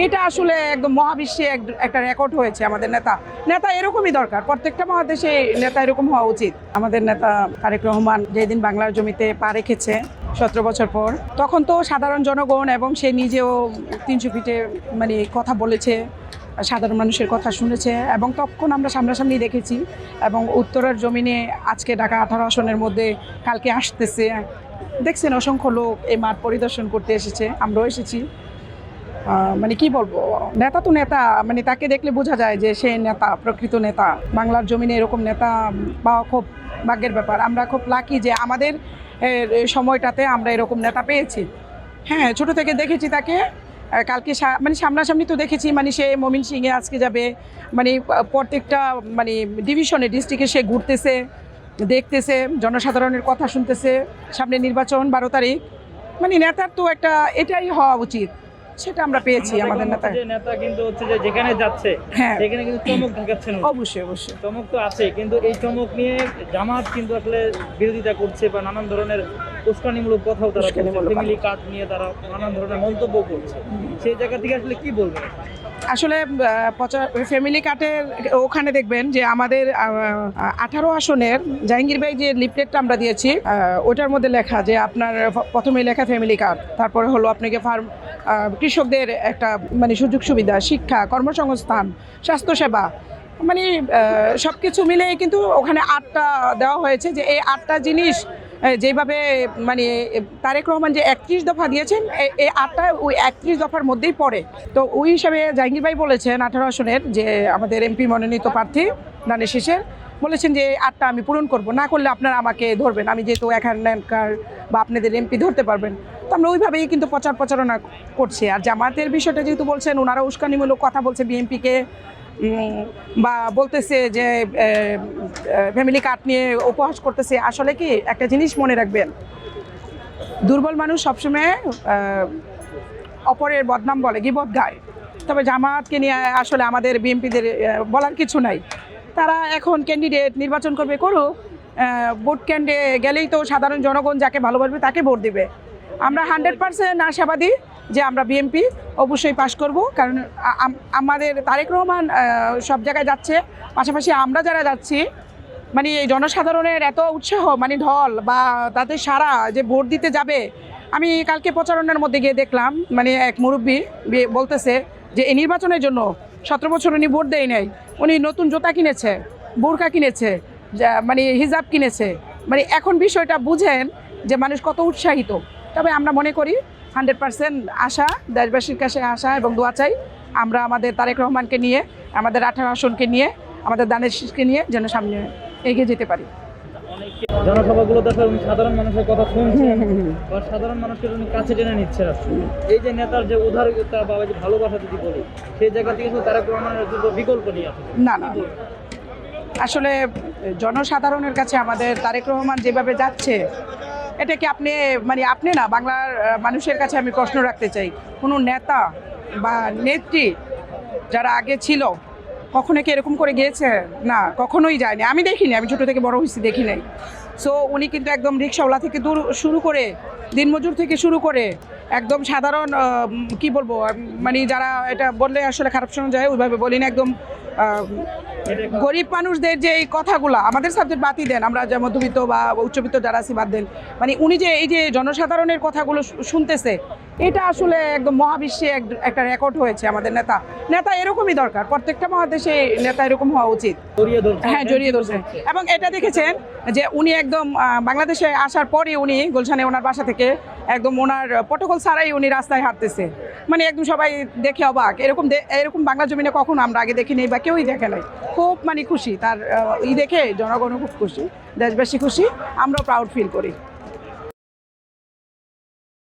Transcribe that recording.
এটা আসলে একদম মহাবিশ্বে একটা রেকর্ড হয়েছে। আমাদের নেতা এরকমই দরকার। প্রত্যেকটা মহাদেশে নেতা এরকম হওয়া উচিত। আমাদের নেতা তারেক রহমান যেদিন বাংলার জমিতে পা রেখেছে 17 বছর পর, তখন তো সাধারণ জনগণ এবং সে নিজেও 300 ফিটে কথা বলেছে, সাধারণ মানুষের কথা শুনেছে এবং তখন আমরা সামনাসামনি দেখেছি। এবং উত্তরের জমিনে আজকে ঢাকা 18 আসনের মধ্যে কালকে আসতেছে, দেখছেন অসংখ্য লোক এই মাঠ পরিদর্শন করতে এসেছে, আমরাও এসেছি। কি বলবো, নেতা তো নেতা, তাকে দেখলে বোঝা যায় যে সে নেতা, প্রকৃত নেতা। বাংলার জমিনে এরকম নেতা পাওয়া খুব ভাগ্যের ব্যাপার। আমরা খুব লাকি যে আমাদের সময়টাতে আমরা এরকম নেতা পেয়েছি। হ্যাঁ, ছোট থেকে দেখেছি তাকে। কালকে সামনাসামনি তো দেখেছি, সে ময়মনসিংহে আজকে যাবে, প্রত্যেকটা ডিভিশনে, ডিস্ট্রিক্টে সে ঘুরতেছে, দেখতেছে, জনসাধারণের কথা শুনতেছে। সামনে নির্বাচন 12 তারিখ, নেতার তো একটা এটাই হওয়া উচিত, সেটা আমরা পেয়েছি। আমাদের নেতা কিন্তু হচ্ছে যে যেখানে যাচ্ছে সেখানে কিন্তু চমক দেখাচ্ছেন। অবশ্যই চমক তো আছে, কিন্তু এই চমক নিয়ে জামাত কিন্তু আসলে বিরোধিতা করছে বা নানান ধরনের উস্কানিমূলক কথাও তারা বলছে, ফ্যামিলি কার্ড নিয়ে তারা নানান ধরনের মন্তব্য করছে। সেই জায়গা থেকে আসলে কি বলবেন? আসলে ফ্যামিলি কার্ডের ওখানে দেখবেন যে আমাদের 18 আসনের জাহাঙ্গীর ভাই যে লিফলেটটা আমরা দিয়েছি, ওটার মধ্যে লেখা যে আপনার প্রথমে লেখা ফ্যামিলি কার্ড, তারপরে হলো আপনাকে কৃষকদের একটা সুযোগ সুবিধা, শিক্ষা, কর্মসংস্থান, স্বাস্থ্যসেবা, সব কিছু মিলে কিন্তু ওখানে 8টা দেওয়া হয়েছে। যে এই 8টা জিনিস যেভাবে তারেক রহমান যে 31 দফা দিয়েছেন, এই 8টা ওই 31 দফার মধ্যেই পড়ে। তো ওই হিসাবে জাহাঙ্গীর ভাই বলেছেন 18 আসনের যে আমাদের এমপি মনোনীত প্রার্থী দানের শেষে বলেছেন যে 8টা আমি পূরণ করব, না করলে আপনারা আমাকে ধরবেন, আমি যেহেতু এখানকার বা আপনাদের এমপি ধরতে পারবেন। তো আমরা ওইভাবেই কিন্তু প্রচারণা করছি। আর জামাতের বিষয়টা যেহেতু বলছেন, ওনারা উস্কানিমূলক কথা বলছে বিএনপিকে, বা বলতেছে যে ফ্যামিলি কার্ড নিয়ে উপহাস করতেছে। আসলে কি একটা জিনিস মনে রাখবেন, দুর্বল মানুষ সবসময় অপরের বদনাম বলে, গীবত গায়। তবে জামাতকে নিয়ে আসলে আমাদের বিএনপিদের বলার কিছু নাই। তারা এখন ক্যান্ডিডেট নির্বাচন করবে, করুক। ভোট কেন্দ্রে গেলেই তো সাধারণ জনগণ যাকে ভালোবাসবে তাকে ভোট দিবে। আমরা 100% আশাবাদী যে আমরা বিএনপি অবশ্যই পাশ করব, কারণ আমাদের তারেক রহমান সব জায়গায় যাচ্ছে, পাশাপাশি আমরা যারা যাচ্ছি, এই জনসাধারণের এত উৎসাহ, ঢল বা তাদের সারা যে ভোট দিতে যাবে। আমি কালকে প্রচারণার মধ্যে গিয়ে দেখলাম, এক মুরব্বী বলতেছে যে এই নির্বাচনের জন্য 17 বছর উনি ভোট দেয় নাই, উনি নতুন জুতা কিনেছে, বোরকা কিনেছে, হিজাব কিনেছে। এখন বিষয়টা বুঝেন যে মানুষ কত উৎসাহিত। তবে আমরা মনে করি 100% আশা, দেশবাসীর কাছে আশা এবং দোয়া চাই আমরা আমাদের তারেক রহমানকে নিয়ে, আমাদের 18 আসনকে নিয়ে, আমাদের দানের শীষকে নিয়ে যেন সামনে এগিয়ে যেতে পারি। জনসভাগুলোতে সাধারণ মানুষের কথা শুনছেন বা সাধারণ মানুষকে কাছে টেনে নিচ্ছে। এই যে নেতার যে উদারতা বা যে ভালোবাসা যদি বলি, সেই জায়গা থেকে তারেক রহমানের বিকল্প নিয়ে আসে না। আসলে জনসাধারণের কাছে আমাদের তারেক রহমান যেভাবে যাচ্ছে, এটা কি আপনি না, বাংলার মানুষের কাছে আমি প্রশ্ন রাখতে চাই, কোনো নেতা বা নেত্রী যারা আগে ছিল কখনো কি এরকম করে গিয়েছে? না, কখনোই যায়নি। আমি দেখিনি, আমি ছোটো থেকে বড় হয়েছি, দেখি নাই। সো উনি কিন্তু একদম রিক্সাওয়ালা থেকে শুরু করে, দিনমজুর থেকে শুরু করে, একদম সাধারণ কি বলবো, যারা এটা বললে আসলে খারাপ শোনা যায়, ওইভাবে বলি না, একদম গরিব মানুষদের যে এই কথাগুলো, আমাদের সাবজেক্ট বাতি দেন, আমরা যে মধ্যবিত্ত বা উচ্চবিত্ত যারা আছি বাদ দেন, উনি যে এই যে জনসাধারণের কথাগুলো শুনতেছে, এটা আসলে একদম মহাবিশ্বে একটা রেকর্ড হয়েছে। আমাদের নেতা এরকমই দরকার। প্রত্যেকটা মহাদেশে নেতা এরকম হওয়া উচিত। হ্যাঁ, জড়িয়ে ধরছে। এবং এটা দেখেছেন যে উনি একদম বাংলাদেশে আসার পরে উনি গুলশানে ওনার বাসা থেকে একদম ওনার প্রটোকল ছাড়াই উনি রাস্তায় হাঁটতেছে, একদম সবাই দেখে অবাক। এরকম বাংলা জমিনে কখনো আমরা আগে দেখিনি বা কেউই দেখে নাই। খুব খুশি তার দেখে, জনগণও খুব খুশি, দেশবাসী খুশি, আমরাও প্রাউড ফিল করি।